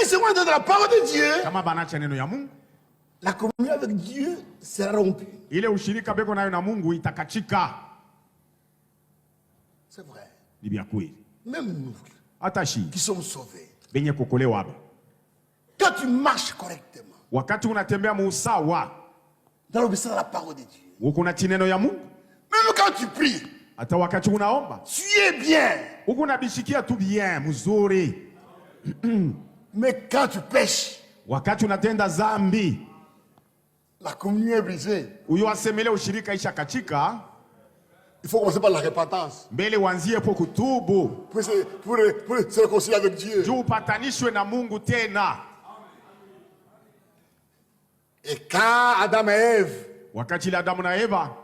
se on entend la parole de Dieu, kama banacha neno ya Mungu, la communion avec Dieu sera rompue. ile ushirika beko nayo na Mungu itakachika. C'est vrai. Ni bien kweli. Même nous Atashi qui sommes sauvés, benye kokolewa, quand tu marches correctement wakati unatembea muusawa dans l'obéissance à la parole de Dieu, uko na neno ya Mungu, même quand tu pries, hata wakati unaomba tu es bien. uko nabishikia tu bien mzuri. Mais quand tu pêches, Wakati unatenda zambi, la communion est brisée. uyo asemele ushirika isha kachika. Il faut commencer par la repentance Mbele wanzie po kutubu pour se réconcilier avec Dieu. juu upatanishwe na Mungu tena. Et quand Adam et Ève Wakati ile Adamu na Eva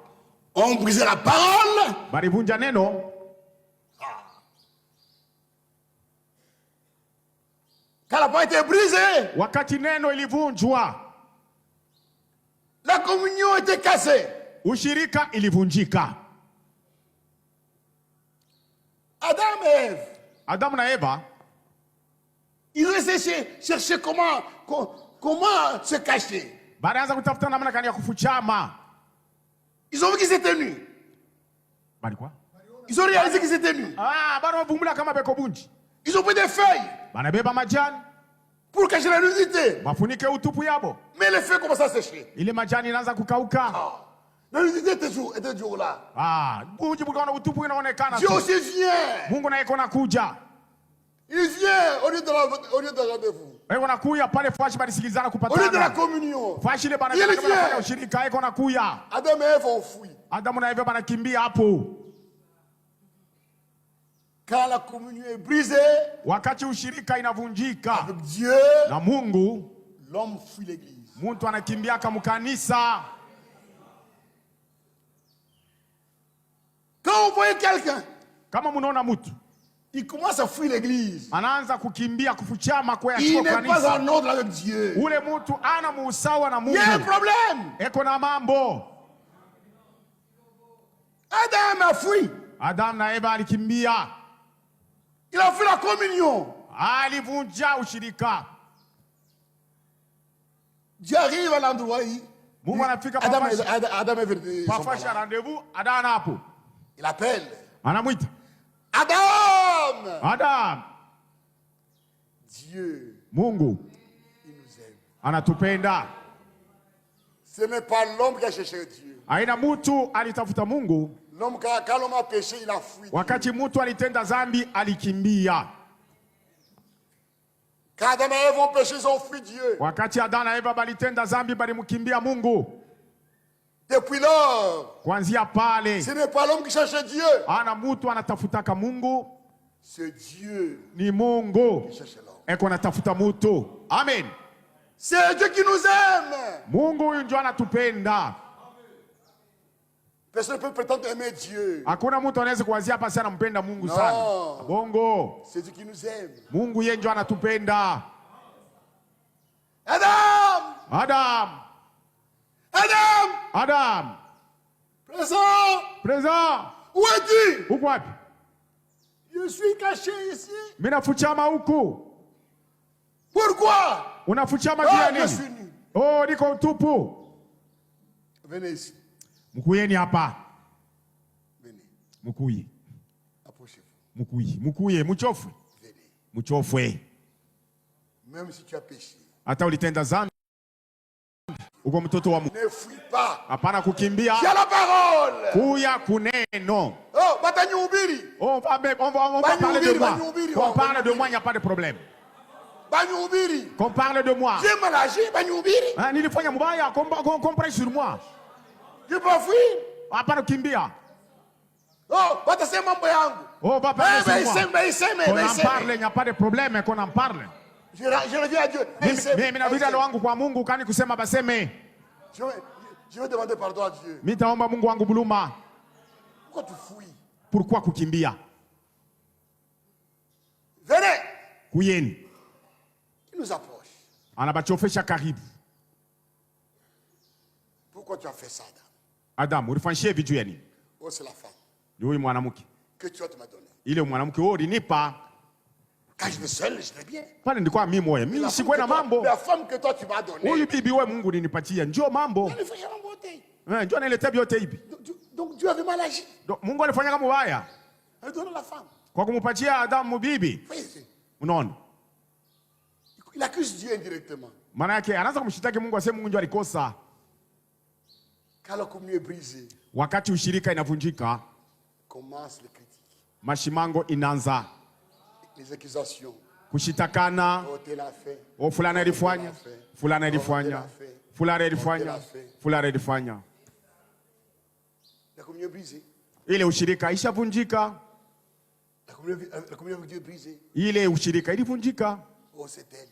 ont brisé la parole, barivunja neno, quand la parole était brisée, wakati neno ilivunjwa, la communion était cassée. ushirika ilivunjika. Adam et Ève, Adamu na Eva ils ont essayé de chercher comment se cacher. banaanza kutafuta namna gani ya kufuchama. Ils ont vu qu'ils étaient nus. Bali kwa Ils ont réalisé qu'ils étaient nus. bana vumbula kama beko bunji. Ils ont pris des feuilles Banabeba majani pour cacher la nudité. bafunike utupu yabo. Mais les feuilles commencent à sécher. Ile majani inaanza kukauka. La nudité était toujours là. Bunji bukaona utupu inaonekana. Dieu aussi vient. Mungu naye kona kuja. Il vient au lieu de rendez-vous. Eko nakuya pale fashi balisikilizana Au lieu de la kupatana. communion. Fashi ile bana Il kama vient. bana ushirika eko nakuya. Adam et Ève ont fui. Adamu na Eva banakimbia hapo. Quand la communion est brisée Wakati ushirika inavunjika avec Dieu, na Mungu, l'homme fuit l'église. mtu anakimbia kama kanisa. Quand vous voyez quelqu'un, Kama munaona mtu il commence à fuir l'église. anaanza kukimbia kufuchama kwa Il yachukua n'est pas kanisa, en ordre avec Dieu. ule mtu ana muusawa na Il y a un Mungu, problème. eko na mambo. Adam a fui. Adamu na Eva alikimbia, Il a fui la communion. alivunja ushirika. Dieu arrive à l'endroit où Mungu anafika Adam est pafashi ya rendezvous, Adamu hapo il appelle. anamwita Adam! Adamu. Dieu, Mungu il nous aime. anatupenda. Ce n'est pas l'homme qui a cherché Dieu. Aina mtu alitafuta Mungu, L'homme, quand l'homme a péché, il a fui. wakati mtu alitenda zambi alikimbia. Quand Adam et Ève ont péché, ils ont fui Dieu. Wakati Adamu na Eva balitenda zambi balimkimbia Mungu. Depuis lors, Kuanzia pale ce n'est pas l'homme qui cherche Dieu. ana mtu anatafutaka Mungu, C'est Dieu ni Mungu qui cherche l'homme. eko anatafuta mtu. Amen. C'est Dieu qui nous aime. Mungu huyu ndio anatupenda. Personne ne peut prétendre aimer Dieu. Hakuna mtu anaweza kuanzia hapa sana mpenda Mungu No. sana. Bongo. C'est Dieu qui nous aime. Mungu yeye ndio anatupenda. Adam! Adam, Adam! Adam, Présent! présent. Où es-tu? Uko wapi? Je suis caché ici. Mimi nafuchama huku. Pourquoi? Unafuchama Oh, juu ya je suis nini? nu. Oh, niko utupu. Venez ici. Mkuyeni hapa. Venez. Mkuye. Approchez-vous. Mkuye. Mkuye, mchofwe. Venez. Mchofwe. Même si tu as péché, Hata ulitenda zambi, uko mtoto wa Mungu. ne fuis pas. Hapana kukimbia. Tu as la parole. Kuya kuneno. Oh, batani ubiri. On va parler de moi. Banyubiri, Qu'on parle de Banyubiri. moi, il n'y a pas de problème. Bani ubiri. Qu'on parle de moi. J'ai mal agi, bani ubiri. Nilifanya mbaya, qu'on prenne sur moi. Tu peux fuir. Hapana kukimbia. Oh, batasema mambo yangu. On va parler Eh, sur moi. Qu'on en iseme. parle, il n'y a pas de problème, qu'on en parle. Je reviens à Dieu. Mimi nabidi alo wangu kwa Mungu kani kusema baseme. Je vais demander pardon à Dieu. Mimi taomba Mungu wangu buluma. Pourquoi tu fuis? Pourquoi kukimbia? Venez. Kuyeni. Il nous approche. Anabachofesha karibu. Pourquoi tu as fait ça, Adam, ulifanyishia vitu yani? Oh, c'est la femme Ni huyu mwanamke. que toi tu m'as donné. Ile mwanamke wewe ulinipa. Quand j'étais seul, j'étais bien. Pale nilikuwa mimi moyo. Mimi sikuwa na mambo. La femme que toi tu m'as donnée. Huyu bibi wewe Mungu ninipatia. Njoo mambo. Elle fait en beauté. Njoo niletee vyote hivi. Donc Dieu avait mal agi. Mungu alifanya kama mbaya. Elle donne la femme. Kwa kumupatia Adamu bibi. Unaona? Il accuse Dieu indirectement. Maana yake anaanza kumshitaki Mungu aseme Mungu ndio alikosa. Quand la communion est brisée, wakati ushirika inavunjika, commence les critiques. Mashimango inaanza. Les accusations. Kushitakana. Oh, tu l'as fait. Oh, fulana ilifanya. Fulana ilifanya. Fulana ilifanya. Fulana ilifanya. La communion est brisée. Ile ushirika ishavunjika. La communion avec Dieu est brisée. Ile ushirika ilivunjika. Oh, c'est elle.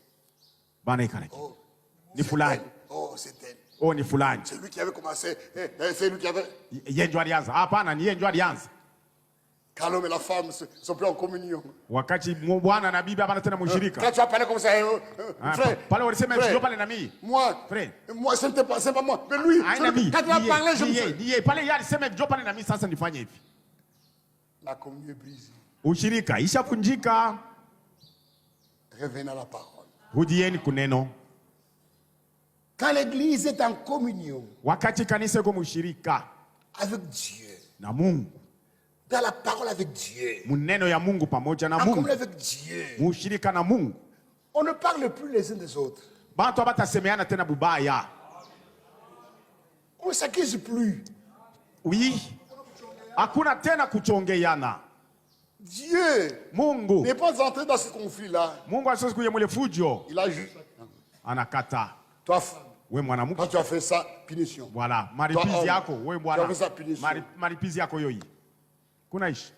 Bana ikaraki. Oh, ni fulani. Oh, c'est elle. Oh, ni fulani. C'est lui qui avait commencé. C'est lui qui avait. Yeye ndio alianza. Hapana, ni yeye ndio alianza. Quand l'homme et la femme sont plus en communion. Wakati bwana na bibi hapana tena mshirika. Quand tu as parlé comme ça, frère. Pale walisema njoo pale na mimi. Moi, c'est pas moi. Mais lui, quand tu as parlé, je me suis. Ndiye pale yeye alisema njoo pale na mimi sasa nifanye hivi. La communion est brisée. Ushirika ishavunjika. Revenez à la parole. Rudieni kuneno. Quand l'église est en communion. Wakati kanisa iko mshirika avec Dieu. Na Mungu. Dans la parole avec Dieu. Muneno ya Mungu pamoja na Mungu. En communion Mungu. avec Dieu. Mushirika na Mungu. On ne parle plus les uns des autres. Bantu abatasemeana tena bubaya. On ne s'accuse plus. Oui. Hakuna tena kuchongeana. Dieu Mungu n'est pas entré dans ce conflit-là. Mungu asiwezi kuja mule fujo. Il a juste. Anakata. Toi, we mwanamke. quand tu as fait ça, punition. Voilà. Maripizi yako, we bwana. Tu as fait ça, punition. Maripizi yako yoyi. Kunaishi.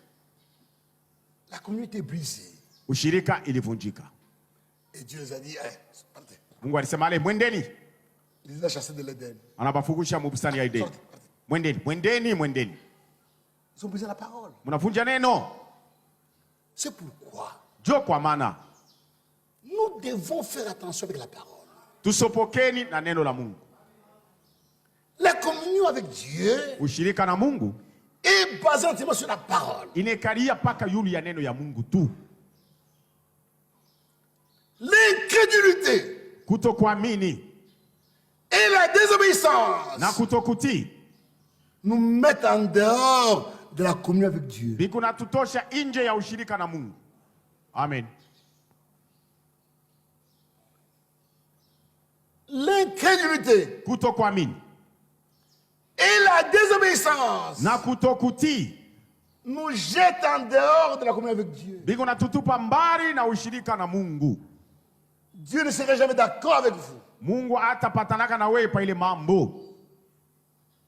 La communauté est brisée. Ushirika ilivunjika. Et Dieu les a dit, partez. Mungu alisema ale mwendeni. Il les a chassés de l'Éden. Anabafugusha mubustani ya Edeni. Mwendeni, mwendeni, mwendeni. Ils ont brisé la parole. Mnavunja neno. C'est pourquoi Jo kwa maana nous devons faire attention avec la parole. Tusopokeni na neno la Mungu. La communion avec Dieu Ushirika na Mungu est basée entièrement sur la parole. inekalia paka yulu ya neno ya Mungu tu. L'incrédulité Kutokuamini et la désobéissance na kutokutii nous mettent en dehors de la communion avec Dieu. bikuna tutosha nje ya ushirika na Mungu. Amen. L'incrédulité Kutokuamini et la désobéissance na kutokutii nous jettent en dehors de la communion avec Dieu. bikuna tutupa mbali na ushirika na Mungu. Dieu ne serait jamais d'accord avec vous. Mungu hatapatanaka na wewe pa ile mambo.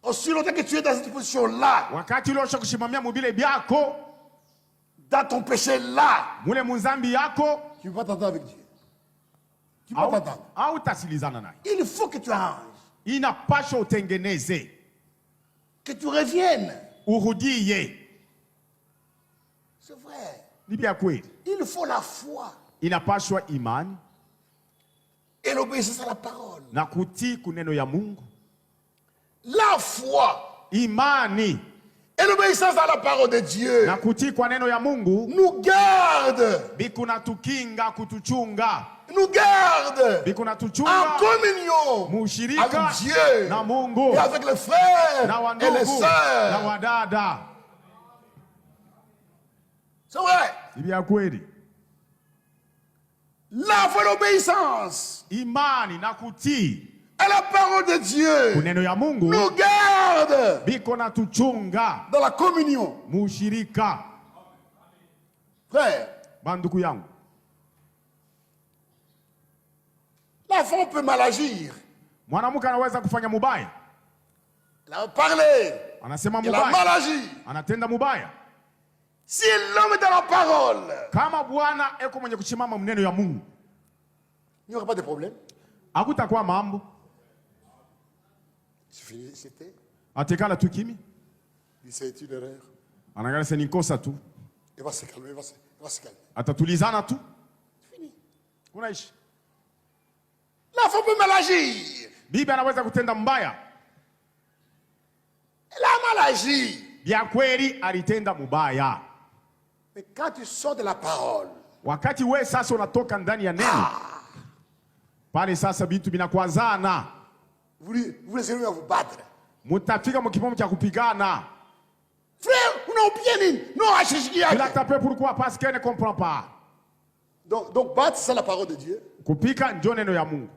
Aussi longtemps que tu es dans cette position-là, Wakati uliosha kushimamia mubile byako, dans ton péché-là, mule munzambi yako, tu ne peux pas t'entendre avec Dieu. Tu ne peux pas t'entendre. au tasilizana naye. Il faut que tu arranges, Inapaswa utengeneze, que tu reviennes. urudie. C'est vrai. Ni bya kweli. Il faut la foi Inapaswa imani et l'obéissance à la parole. na kutii kuneno ya Mungu. La foi Imani et l'obéissance à la parole de Dieu na kutii kwa neno ya Mungu nous gardent, bikuna tukinga kutuchunga, nous gardent bikuna en tuchunga communion mushirika avec Dieu na Mungu et avec les frères na et les wandugu na sœurs. wadada. C'est vrai. Ni bya kweli. La foi et l'obéissance Imani na kutii à la parole de Dieu kuneno ya Mungu nous gardent biko na tuchunga dans la communion. mushirika. Frère, Banduku yangu, la femme peut mal agir. mwanamke anaweza kufanya mubaya, Elle a parlé. anasema Elle a mal mubaya, agi. anatenda mubaya. Si l'homme est dans la parole, Kama Bwana eko mwenye kusimama mneno ya Mungu, il n'y aura pas de problème. hakutakuwa mambo. C'est fini, c'était. Atekala tu kimi, C'est une erreur. anaangalia sasa ni kosa tu, Il va se calmer, il va se calmer. atatulizana tu, C'est fini. unaishi. La femme peut mal agir. Bibi anaweza kutenda mbaya, Elle a mal agi. bya kweli alitenda mubaya. Mais quand tu sors de la parole, Wakati we sasa unatoka ndani ya neno, pale sasa vitu vinakwazana. Vous les allez vous battre. Mutafika mkipimo cha kupigana. Frère, on a oublié nini? Non, achishiki Il a tapé pourquoi? Parce qu'elle ne comprend pas. Donc battre, c'est la parole de Dieu. Kupika ndio neno ya Mungu.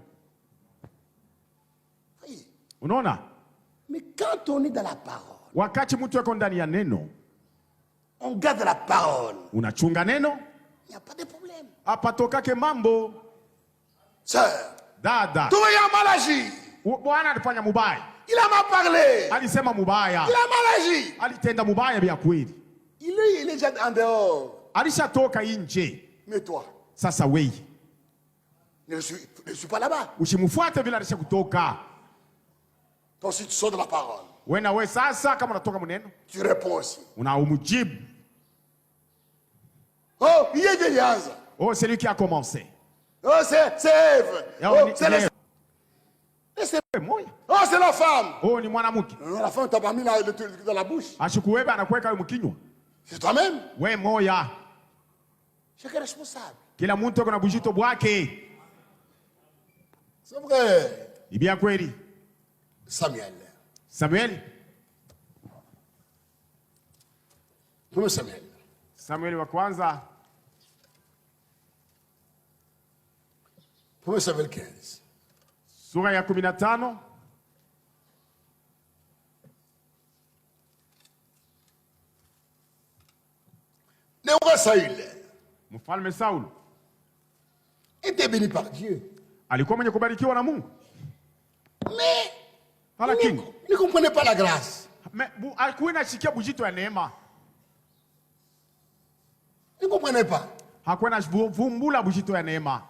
Oui. Unaona? Mais quand on est dans la parole, wakati mtu yuko ndani ya neno, on garde la parole. Unachunga neno, il n'y a pas de problème. Hapatokake mambo. Sœur, dada, tu as mal agi. Bwana alifanya mubaya. Il a mal parlé. Alisema mubaya. Il a mal agi. Alitenda mubaya vya kweli. Il est déjà en dehors. Alishatoka nje. Mais toi, sasa wewe ne suis pas là-bas. Usimfuate vile alishakutoka. Toi si tu sors de la parole. Wewe na wewe sasa kama unatoka mneno, tu réponds aussi. Unaumujibu. Oh, il est déjà. Oh, c'est lui qui a commencé. Oh, c'est Ève. Oh, c'est les... Oh, c'est la femme. Oh, ni mwanamke. Non, la femme t'a pas mis dans la bouche. Ashikuweba anakuweka mkinywa. C'est toi-même. Wewe moya. Chacun est responsable. Kila mtu kuna bujito bwake. C'est vrai. Ni bien kweli. Samuel. Samuel. Comment Samuel? Samuel wa kwanza. 1 Samuel 15. Sura ya 15. Le roi Saül. Mfalme Saul était béni par Dieu. Alikuwa mwenye kubarikiwa na Mungu. Mais lakini ne comprenait pas la grâce. Mais alikuwa anashikia bujito ya neema. Ne comprenait pas. Hakuwa anavumbula bujito ya neema.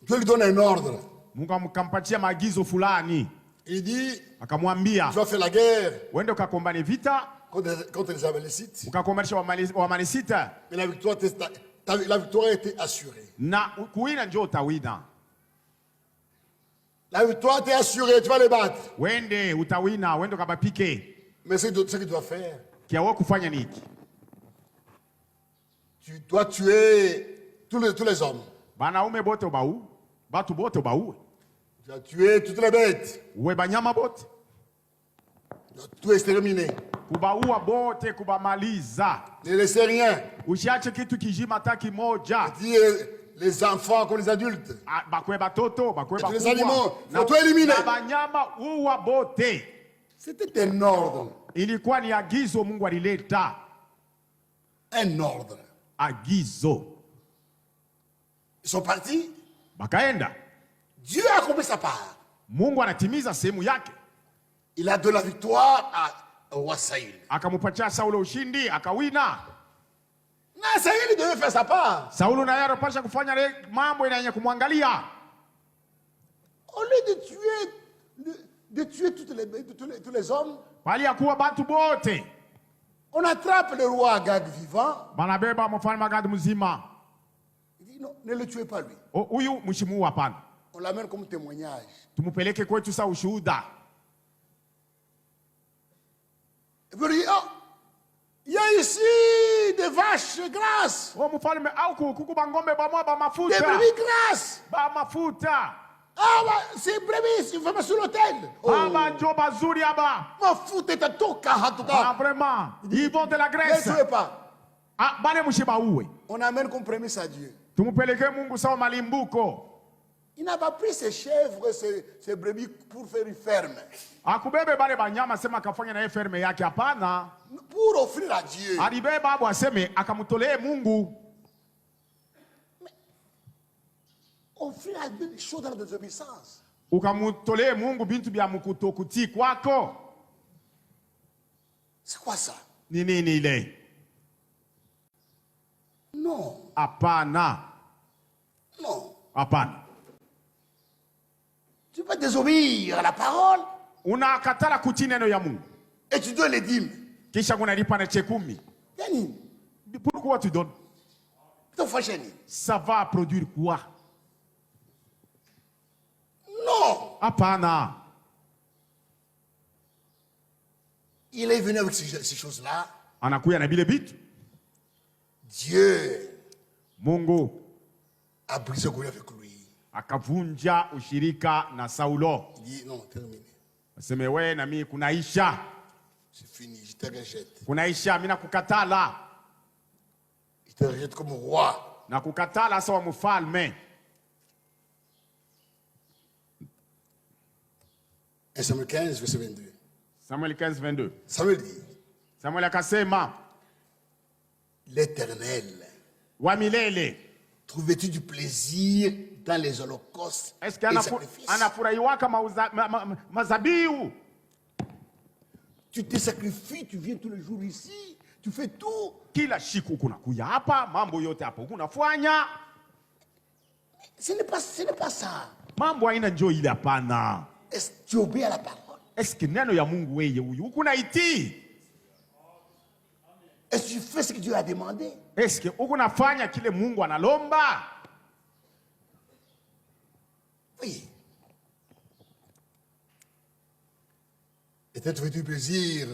Dieu lui donne un ordre. Mungu akampatia maagizo fulani. Il dit, akamwambia, tu vas faire la guerre. Uende ukakombane vita contre les Amalécites. Ukakombanisha Wamalécites. Mais la victoire était assurée. Na kuwina ndio utawina. La victoire était assurée, tu vas les battre. Wende utawina, wende ukabapike. Mais ce que tu dois faire, kiawe kufanya niki? Tu dois tuer tous les hommes. Banaume bote ubau, batu bote ubau. Tu dois tuer toutes les bêtes. Uwe banyama bote. Tu dois tout exterminer. Kubaua bote, kubamaliza. Ne laissez rien. Usiache kitu kijima hata kimoja. Les enfants comme les adultes. Bakwe batoto, bakwe bakubwa. Les animaux, faut tout éliminer. Na banyama uwa bote. C'était un ordre. Ilikuwa ni agizo Mungu alileta. Un ordre. Agizo. Ils sont partis. Bakaenda. Dieu a accompli sa part. Mungu anatimiza sehemu yake. Il a donné la victoire au roi Saül. Akamupatia Saulo ushindi, akawina. Na Saül devait faire sa part. Saulo na yeye anapaswa kufanya mambo yenye kumwangalia. Au lieu de tuer tous les hommes, bali ya kuwa batu bote, on attrape le roi Agag vivant. Banabeba mfalme Agag mzima. Il dit non, ne le tuez pas lui. Huyu mshimu hapana. On l'amène comme témoignage. Tumupeleke kwetu sa ushuhuda. Et puis il dit, oh, il y a ici des vaches grasses. Oh mfalme au kuku bangombe ba ba mafuta. Des brebis grasses. Ba mafuta. Ah bah, c'est brebis, il faut mettre sur l'autel. Ah bah njo bazuri aba. Mafuta itatoka en tout cas. Ah vraiment, ils vont de la Grèce. Ne tuez pas. Ah bale mshiba uwe. On amène comme prémisse à Dieu. Tumupeleke Mungu sawa malimbuko. Il n'a pas pris ses chèvres, ses brebis pour faire une ferme. Akubebe bale banyama sema akafanya na ferme yake hapana. Pour offrir à Dieu. Alibeba abu aseme akamutolee Mungu. Mais offrir à Dieu des choses dans la désobéissance. Ukamutolee Mungu bintu bya mukutokuti kwako. C'est quoi ça? Ni nini ile? Non. Hapana. Non. Hapana. Tu peux désobéir à la parole. Unakatala kutii neno ya Mungu. Et tu dois les dîmes. Kisha kunalipa na chekumi. Yani. Pourquoi tu donnes? Ça va produire quoi? Non. Hapana. Il est venu avec ces choses-là. Anakuya na bile bitu. Dieu Mungu a brisé Goliath avec lui. akavunja ushirika na Saulo. Il dit non, terminé. Aseme we na mimi kunaisha. C'est fini, je te rejette. Kunaisha, mimi nakukatala. Je te rejette comme roi. Nakukatala sawa mfalme. 1 Samuel 15, verset 22. Samuel 15, 22. Samuel dit, Samuel akasema, l'Éternel, wa milele, trouvais-tu du plaisir dans les holocaustes est-ce et les sacrifices? anafurahiwaka mazabiu? Tu te sacrifies, tu viens tous les jours ici, tu fais tout. Kila siku kunakuya hapa, mambo yote hapo kunafanya. Ce n'est pas ça. Mambo haina njoo ile hapana. Est-ce que tu obéis à la parole? Est-ce que neno ya Mungu wewe huyu ukunaitii? Est-ce que tu fais ce que Dieu a demandé? Est-ce que ukunafanya kile Mungu analomba? Oui. Était-ce du plaisir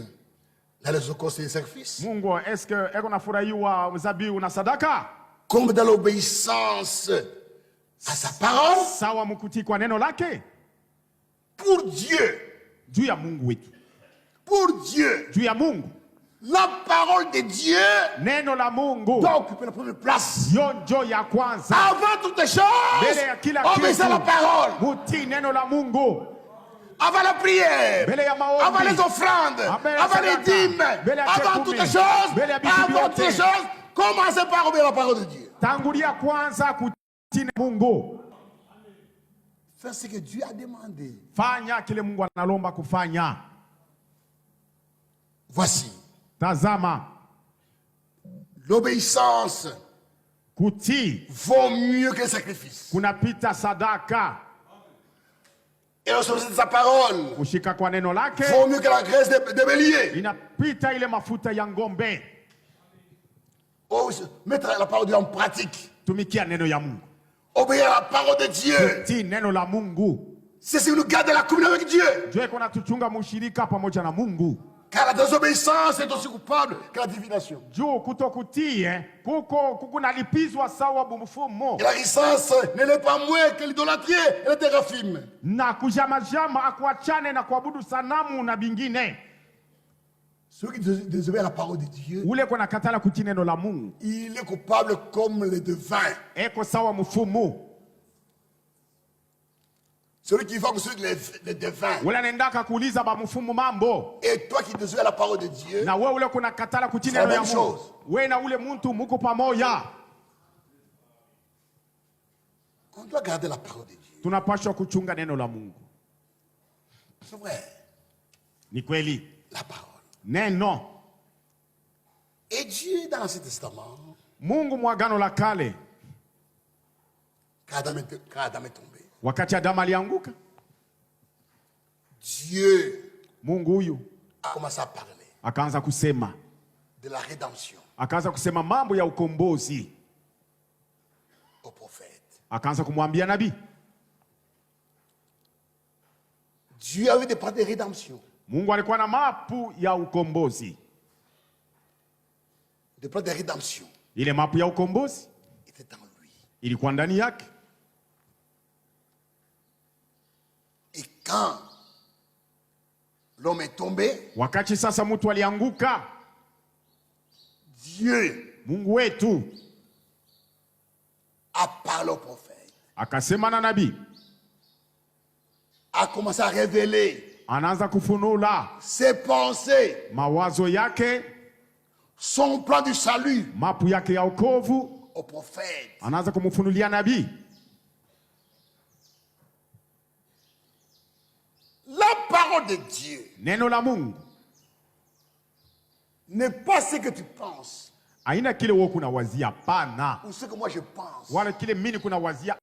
dans les holocaustes et les sacrifices? Mungu, est-ce que eko nafurahiwa zabiu na sadaka? Comme dans l'obéissance à sa parole? Sawa mkutii kwa neno lake? Pour Dieu. Juu ya Mungu wetu. Pour Dieu. Juu ya Mungu. La parole de Dieu neno la Mungu doit occuper la première place. Yonjo ya kwanza. Avant toutes les choses, obéissez à la parole. Mutii neno la Mungu. Avant la prière, avant les offrandes, avant les dîmes, avant toutes les choses, avant toutes les choses, commencez par obéir à la parole de Dieu. Tangulia kwanza kutii Mungu. Fais ce que Dieu a demandé. Fanya kile Mungu analomba kufanya. Voici. Tazama. L'obéissance kutii vaut mieux que le sacrifice. Kunapita sadaka. Et l'obéissance de sa parole kushika kwa neno lake vaut mieux que la graisse de bélier. Inapita ile mafuta ya ngombe. Oh, mettre la parole de Dieu en pratique. Tumikia neno ya Mungu. Obéir à la parole de Dieu. Kutii neno la Mungu. C'est ce qui nous garde la communion avec Dieu. Dieu kuna tuchunga mushirika pamoja na Mungu. Car la désobéissance est aussi coupable que la divination. Juu kutokutii kukunalipizwa sawa bumufumo. Et la licence n'est pas moins que l'idolâtrie et le téraphim. Na kujamajama akuachane na kuabudu sanamu na bingine. Celui qui désobéit à la parole de Dieu, ule kuna katala kutii neno la Mungu, il est coupable comme les devins. Eko sawa mfumo. Celui qui va celui les devins. Ule nendaka kuuliza ba mfumo mambo. Et toi qui désobéis à la parole de Dieu, na wewe ule kuna katala kutii neno ya Mungu, wewe na ule muntu muko pamoja. On doit garder la parole de Dieu. Tunapaswa kuchunga neno la Mungu. C'est vrai. Ni kweli. La parole. Neno. Et Dieu dans l'Ancien Testament, Mungu mwagano la kale, quand Adam est tombé, wakati Adamu alianguka, Dieu Mungu huyu a commencé à parler akaanza kusema de la rédemption, akaanza kusema mambo ya ukombozi au prophète. Akaanza kumwambia nabii. Dieu avait des plans de rédemption. Mungu alikuwa na mapu ya ukombozi. Des plans de rédemption. Ile mapu ya ukombozi était en lui. ilikuwa ndani yake. Et quand l'homme est tombé, wakati sasa mtu alianguka, Dieu, Mungu wetu, a parlé au prophète, akasema na nabii, a commencé à révéler anaanza kufunula ses pensées, mawazo yake, son plan du salut, mapu yake ya wokovu au prophète. anaanza kumfunulia nabii. La parole de Dieu Neno la Mungu n'est pas ce que tu penses haina kile wewe kuna wazia, pana, ou ce que moi je pense. wala kile mimi kuna wazia.